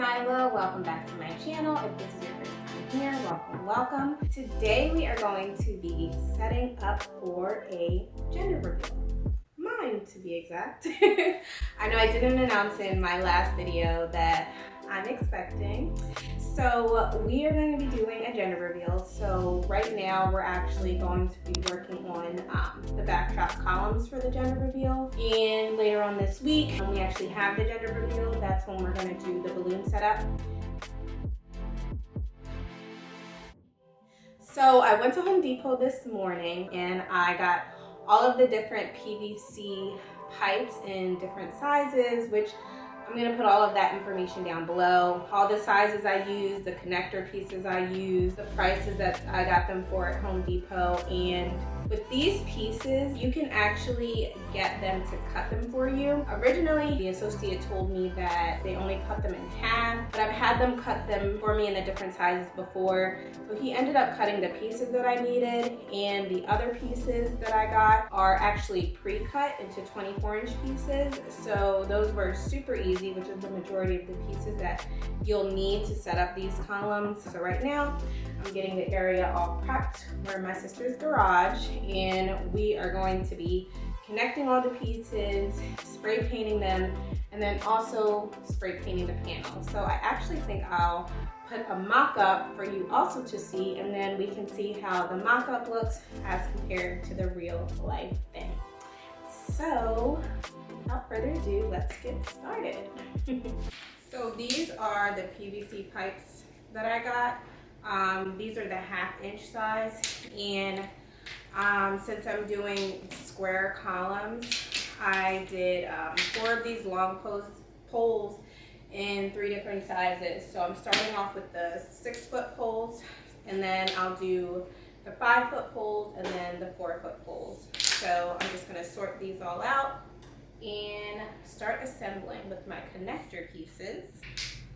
Nyla. Welcome back to my channel. If this is your first time here, welcome. Today we are going to be setting up for a gender reveal. Mine, to be exact. I know I didn't announce in my last video that I'm expecting. So we are going to be doing a gender reveal. So right now we're actually going to be working on the backdrop columns for the gender reveal. And later on this week, when we actually have the gender reveal, that's when we're going to do the balloon setup. So I went to Home Depot this morning and I got all of the different PVC pipes in different sizes, which I'm going to put all of that information down below. All the sizes I use, the connector pieces I use, the prices that I got them for at Home Depot. And with these pieces, you can actually get them to cut them for you. Originally, the associate told me that they only cut them in half, but I've had them cut them for me in the different sizes before. So he ended up cutting the pieces that I needed, and the other pieces that I got are actually pre-cut into 24-inch pieces. So those were super easy, which is the majority of the pieces that you'll need to set up these columns. So right now, I'm getting the area all prepped. We're in my sister's garage, and we are going to be connecting all the pieces, spray painting them, and then also spray painting the panels. So I actually think I'll put a mock-up for you also to see, and then we can see how the mock-up looks as compared to the real life thing. So without further ado, let's get started. So these are the PVC pipes that I got. These are the 1/2-inch size, and since I'm doing square columns, I did 4 of these long poles in 3 different sizes. So I'm starting off with the 6-foot poles, and then I'll do the 5-foot poles and then the 4-foot poles. So I'm just going to sort these all out and start assembling with my connector pieces.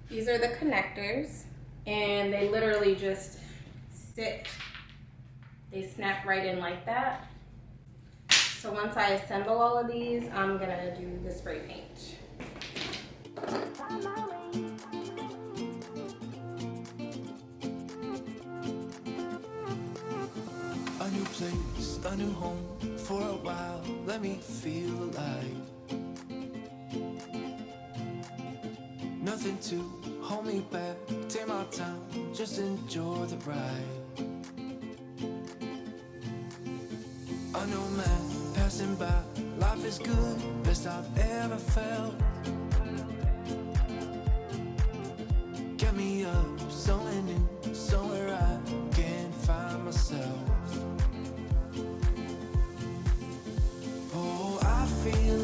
These are the connectors, and they literally just sit, they snap right in like that. So once I assemble all of these, I'm gonna do the spray paint. A new place, a new home, for a while, let me feel alive. Nothing to hold me back, take my time, just enjoy the ride. I know man, passing by, life is good, best I've ever felt. Get me up, somewhere new, somewhere I can find myself. Oh, I feel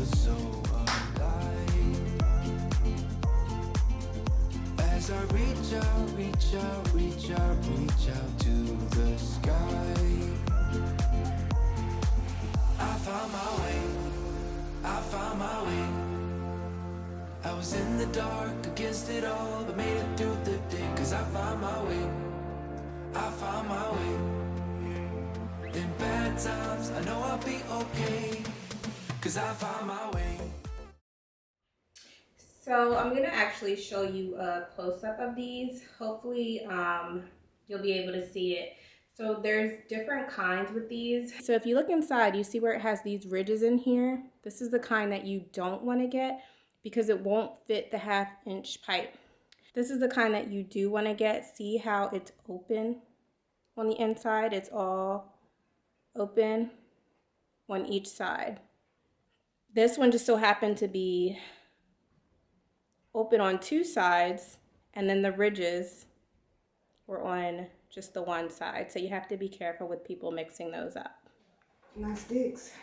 so alive. As I reach out to the sky, I found my way. I was in the dark against it all, but made it through the day, 'cause I found my way. In bad times, I know I'll be okay, 'cause I found my way. So I'm gonna actually show you a close-up of these. Hopefully you'll be able to see it. So there's different kinds with these. So if you look inside, you see where it has these ridges in here. This is the kind that you don't want to get because it won't fit the 1/2-inch pipe. This is the kind that you do want to get. See how it's open on the inside? It's all open on each side. This one just so happened to be open on 2 sides, and then the ridges were on just the one side. So you have to be careful with people mixing those up. Nice sticks.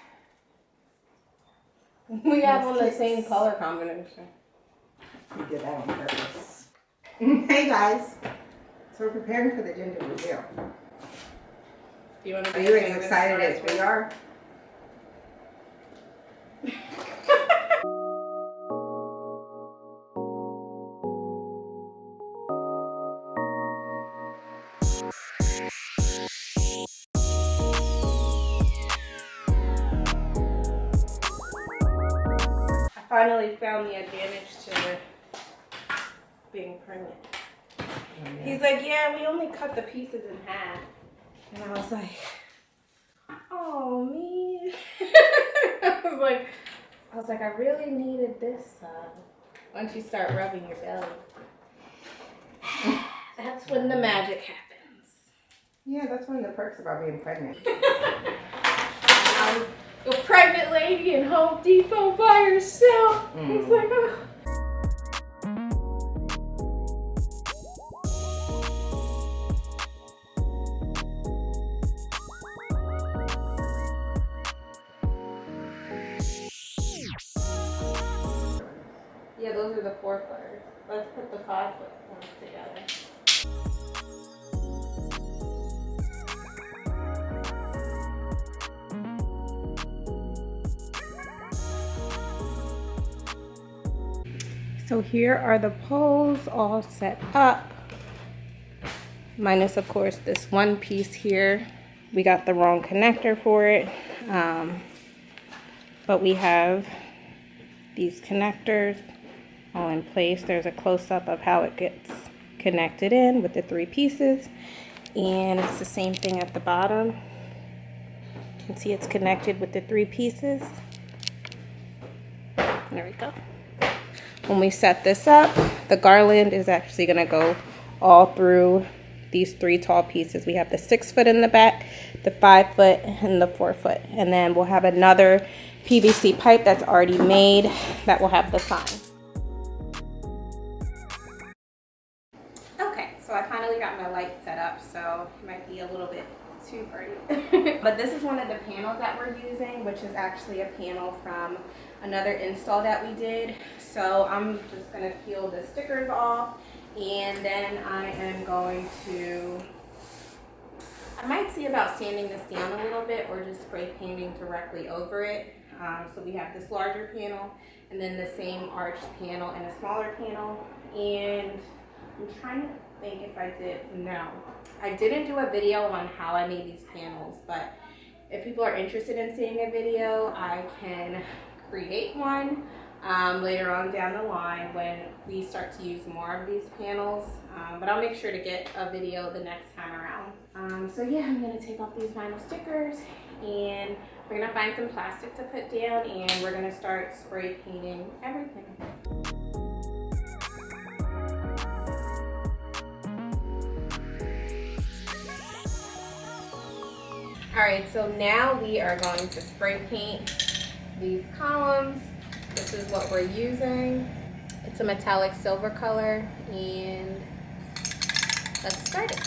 We have on the same color combination. You did that on purpose. Hey guys. So we're preparing for the gender reveal. Do you want to Are you as excited as we are? finally found the advantage to being pregnant. Oh, yeah. He's like, yeah, we only cut the pieces in half. And I was like, oh, man. I was like, I really needed this once you start rubbing your belly. That's when the magic happens. Yeah, that's one of the perks about being pregnant. I'm a pregnant lady in Home Depot by herself. It's like, oh. Yeah, those are the 4-footers. Let's put the 5-foot ones together. So here are the poles all set up. Minus, of course, this one piece here. We got the wrong connector for it. But we have these connectors all in place. There's a close-up of how it gets connected in with the 3 pieces. And it's the same thing at the bottom. You can see it's connected with the 3 pieces. There we go. When we set this up, the garland is actually going to go all through these 3 tall pieces. We have the 6-foot in the back, the 5-foot, and the 4-foot. And then we'll have another PVC pipe that's already made that will have the sign. Okay, so I finally got my light set up, so it might be a little bit too bright. But this is one of the panels that we're using, which is actually a panel from another install that we did. So I'm just going to peel the stickers off, and then I am going to, I might see about sanding this down a little bit or just spray painting directly over it. So we have this larger panel and then the same arched panel and a smaller panel. And I'm trying to think if I did, no. I didn't do a video on how I made these panels, but if people are interested in seeing a video, I can create one later on down the line when we start to use more of these panels. But I'll make sure to get a video the next time around. So yeah, I'm gonna take off these vinyl stickers and we're gonna find some plastic to put down and we're gonna start spray painting everything. All right, so now we are going to spray paint these columns. This is what we're using. It's a metallic silver color, and let's start it.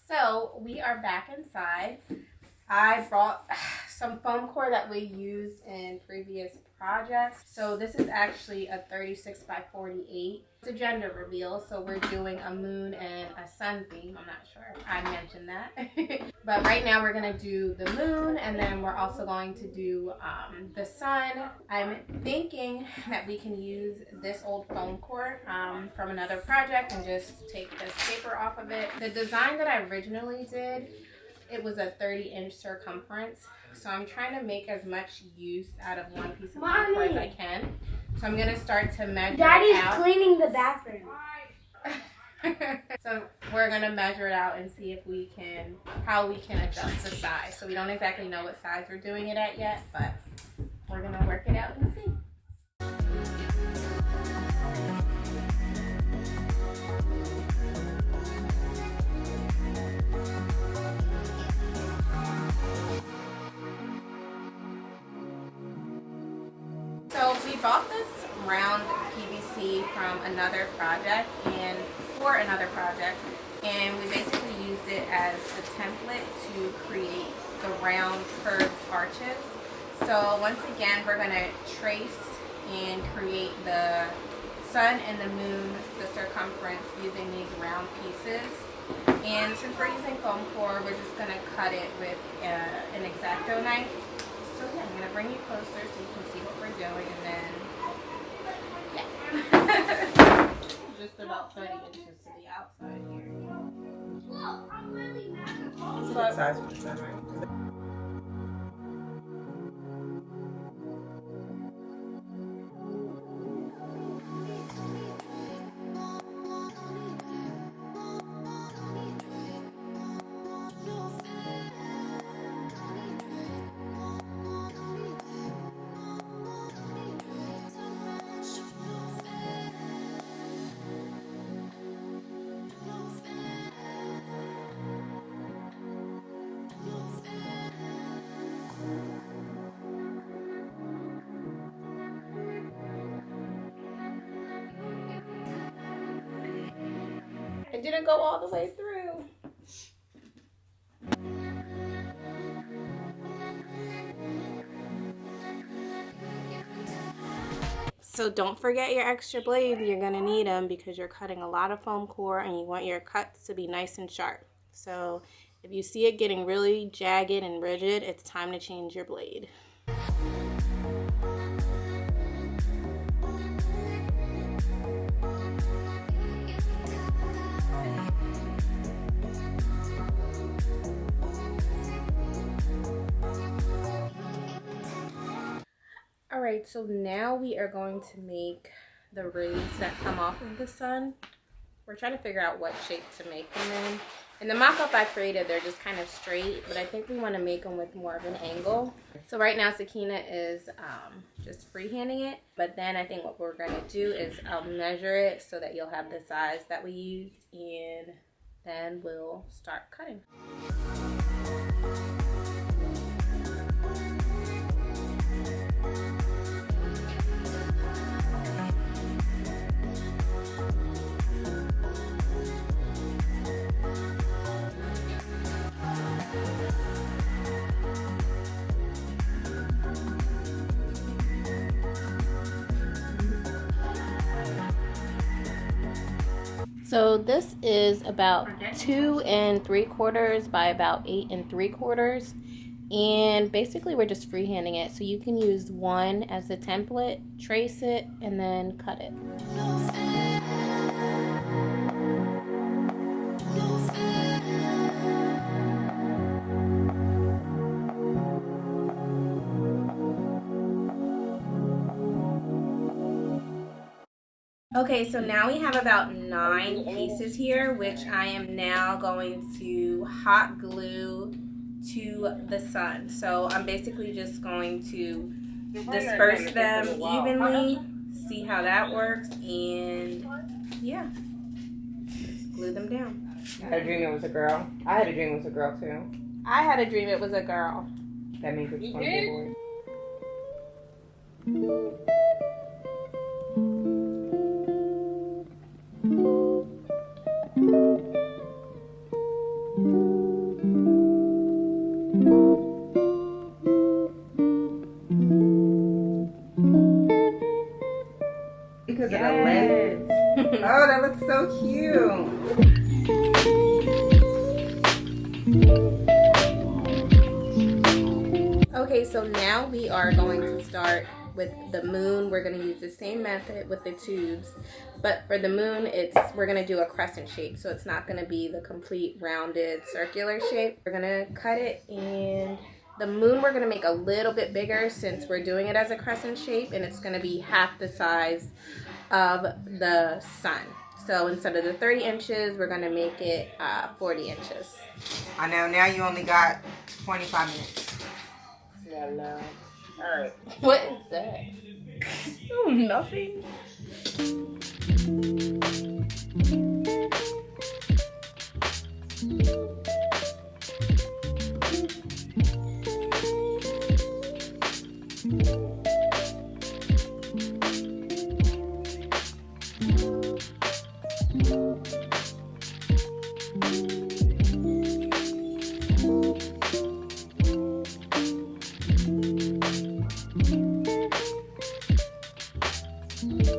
So we are back inside. I brought some foam core that we used in previous projects. So this is actually a 36 by 48. It's a gender reveal, so we're doing a moon and a sun theme. I'm not sure if I mentioned that. But right now we're gonna do the moon, and then we're also going to do the sun. I'm thinking that we can use this old foam core from another project and just take this paper off of it. The design that I originally did, it was a 30-inch circumference. So I'm trying to make as much use out of one piece of foam core as I can. So I'm gonna start to measure Daddy's it out. cleaning the bathroom. So we're gonna measure it out and see if we can, how we can adjust the size. So we don't exactly know what size we're doing it at yet, but we're gonna work it out and see. bought this round PVC from another project and we basically used it as the template to create the round curved arches. So once again, we're gonna trace and create the sun and the moon, the circumference, using these round pieces. And since we're using foam core, we're just gonna cut it with an X-Acto knife. So yeah, I'm gonna bring you closer so you can see what we're doing, and then yeah. Just about 30 inches to the outside here. Look, I'm really mad. It's the size for the sun, right? It didn't go all the way through. So don't forget your extra blades. You're gonna need them because you're cutting a lot of foam core and you want your cuts to be nice and sharp. So if you see it getting really jagged and rigid, it's time to change your blade. Alright, so now we are going to make the rays that come off of the sun. We're trying to figure out what shape to make them in. In the mock-up I created, they're just kind of straight, but I think we want to make them with more of an angle. So right now Sakina is just freehanding it, but then I think what we're going to do is I'll measure it so that you'll have the size that we used, and then we'll start cutting. So this is about 2 3/4 by about 8 3/4, and basically we're just freehanding it. So you can use one as a template, trace it, and then cut it. Okay, so now we have about 9 pieces here, which I am now going to hot glue to the sun. So I'm basically just going to disperse them evenly, see how that works, and yeah, just glue them down. I had a dream it was a girl. I had a dream it was a girl too. I had a dream it was a girl. That means it's going to be a boy. Because of the lens. Oh, that looks so cute. Okay, so now we are going to start with the moon. We're going to use the same method with the tubes, but for the moon, we're going to do a crescent shape, so it's not going to be the complete rounded circular shape. We're going to cut it, and the moon we're going to make a little bit bigger since we're doing it as a crescent shape, and it's going to be half the size of the sun. So instead of the 30 inches, we're going to make it 40 inches. I know, now you only got 25 minutes. Hello. Alright. What is that? Oh, nothing. Okay,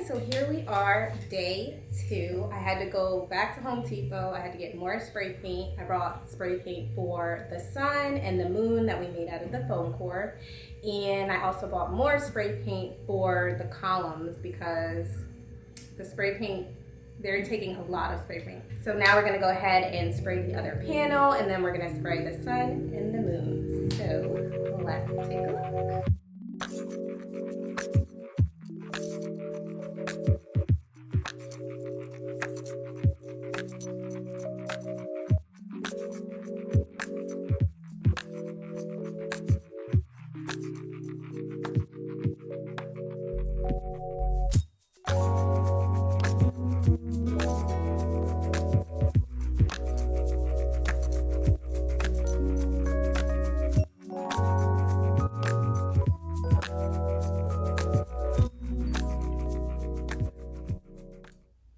so here we are, day 2. I had to go back to Home Depot. I had to get more spray paint. I brought spray paint for the sun and the moon that we made out of the foam core. And I also bought more spray paint for the columns because the spray paint, they're taking a lot of spray paint. So now we're gonna go ahead and spray the other panel, and then we're gonna spray the sun and the moon. So let's take a look.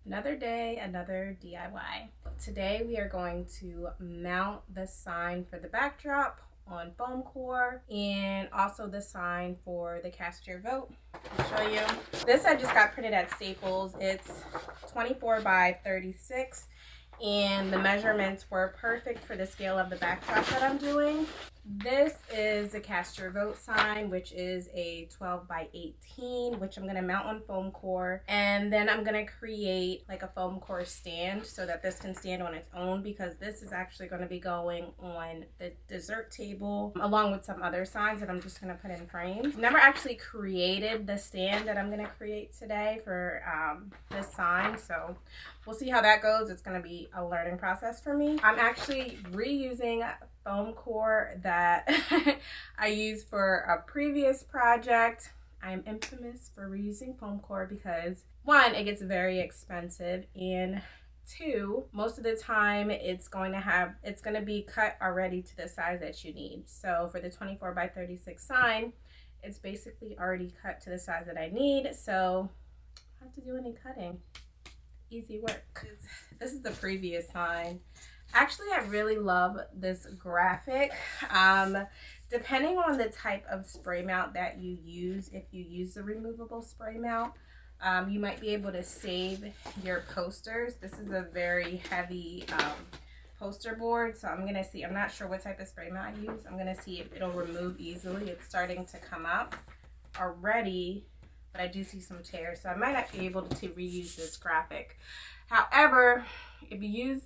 Another day, another DIY. Today we are going to mount the sign for the backdrop on foam core and also the sign for the cast your vote. I'll show you. This I just got printed at Staples. It's 24 by 36 and the measurements were perfect for the scale of the backdrop that I'm doing. This is a cast your vote sign, which is a 12 by 18, which I'm going to mount on foam core. And then I'm going to create like a foam core stand so that this can stand on its own, because this is actually going to be going on the dessert table along with some other signs that I'm just going to put in frames. Never actually created the stand that I'm going to create today for this sign, so we'll see how that goes. It's going to be a learning process for me. I'm actually reusing foam core that I used for a previous project. I'm infamous for reusing foam core because 1, it gets very expensive, and 2, most of the time it's going to be cut already to the size that you need. So for the 24 by 36 sign, it's basically already cut to the size that I need, so I don't have to do any cutting. Easy work. This is the previous sign. Actually, I really love this graphic. Depending on the type of spray mount that you use, if you use the removable spray mount, you might be able to save your posters. This is a very heavy poster board, so I'm gonna see. I'm not sure what type of spray mount I use. I'm gonna see if it'll remove easily. It's starting to come up already, but I do see some tears, so I might not be able to reuse this graphic. However, if you use,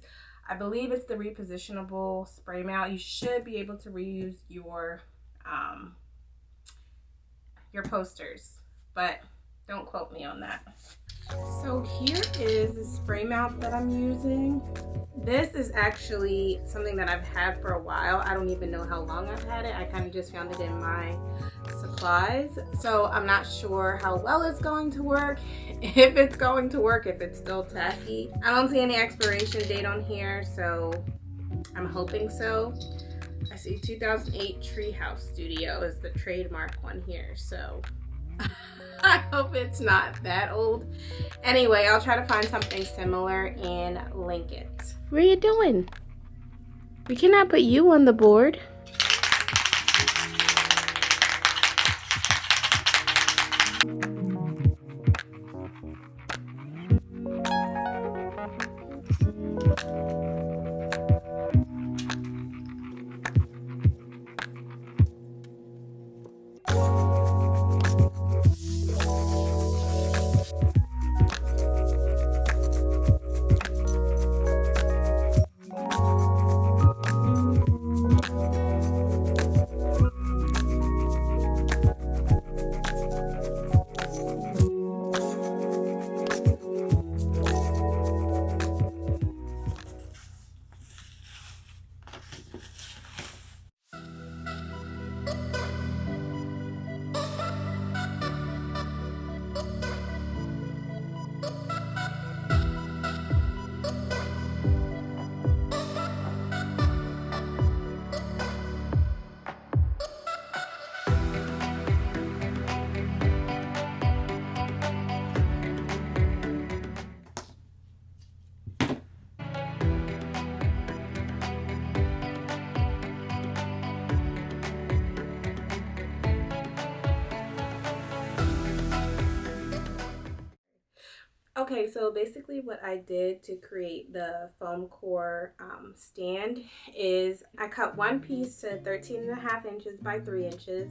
I believe it's the repositionable spray mount, you should be able to reuse your posters, but don't quote me on that. So here is the spray mount that I'm using. This is actually something that I've had for a while. I don't even know how long I've had it. I kind of just found it in my supplies. So I'm not sure how well it's going to work, if it's going to work, if it's still tacky. I don't see any expiration date on here, so I'm hoping so. I see 2008 Treehouse Studio is the trademark one here, so I hope it's not that old. Anyway, I'll try to find something similar and link it. What are you doing? We cannot put you on the board. Okay, so basically what I did to create the foam core stand is I cut one piece to 13.5 inches by 3 inches.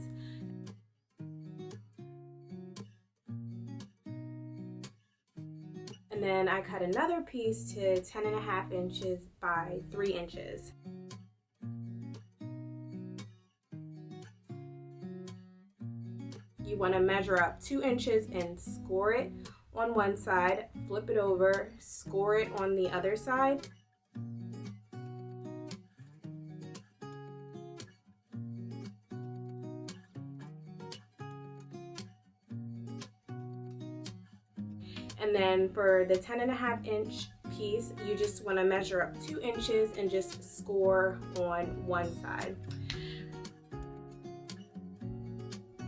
And then I cut another piece to 10.5 inches by 3 inches. You want to measure up 2 inches and score it on one side, flip it over, score it on the other side. And then for the 10.5 inch piece, you just want to measure up 2 inches and just score on one side.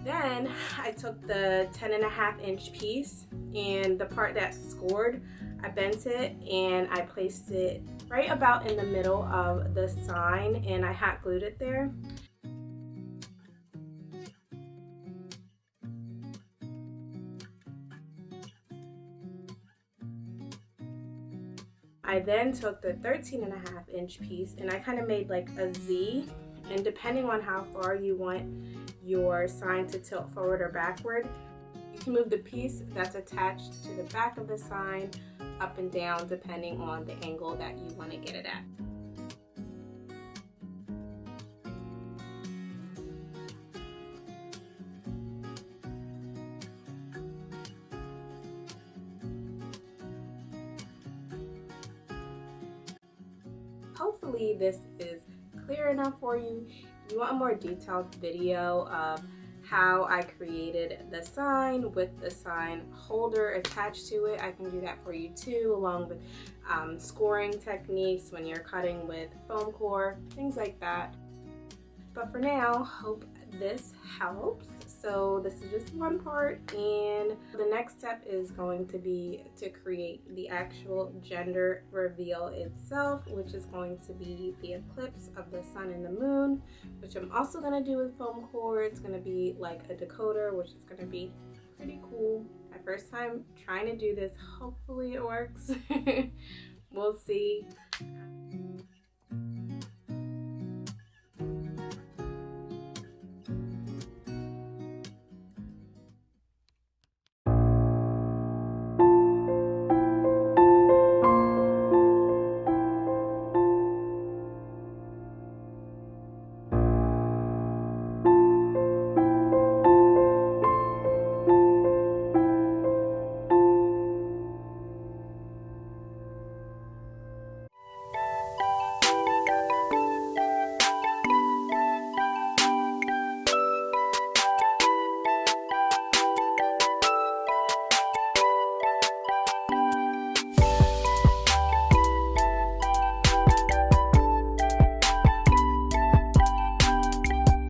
Then I took the 10.5 inch piece and the part that scored, I bent it and I placed it right about in the middle of the sign and I hot glued it there. I then took the 13.5 inch piece and I kind of made like a Z, and depending on how far you want your sign to tilt forward or backward, you can move the piece that's attached to the back of the sign up and down depending on the angle that you want to get it at. Hopefully this is clear enough for you. If you want a more detailed video of how I created the sign with the sign holder attached to it, I can do that for you too, along with scoring techniques when you're cutting with foam core, things like that. But for now, hope this helps. So this is just one part, and the next step is going to be to create the actual gender reveal itself, which is going to be the eclipse of the sun and the moon, which I'm also going to do with foam core. It's going to be like a decoder, which is going to be pretty cool. My first time trying to do this. Hopefully it works. We'll see.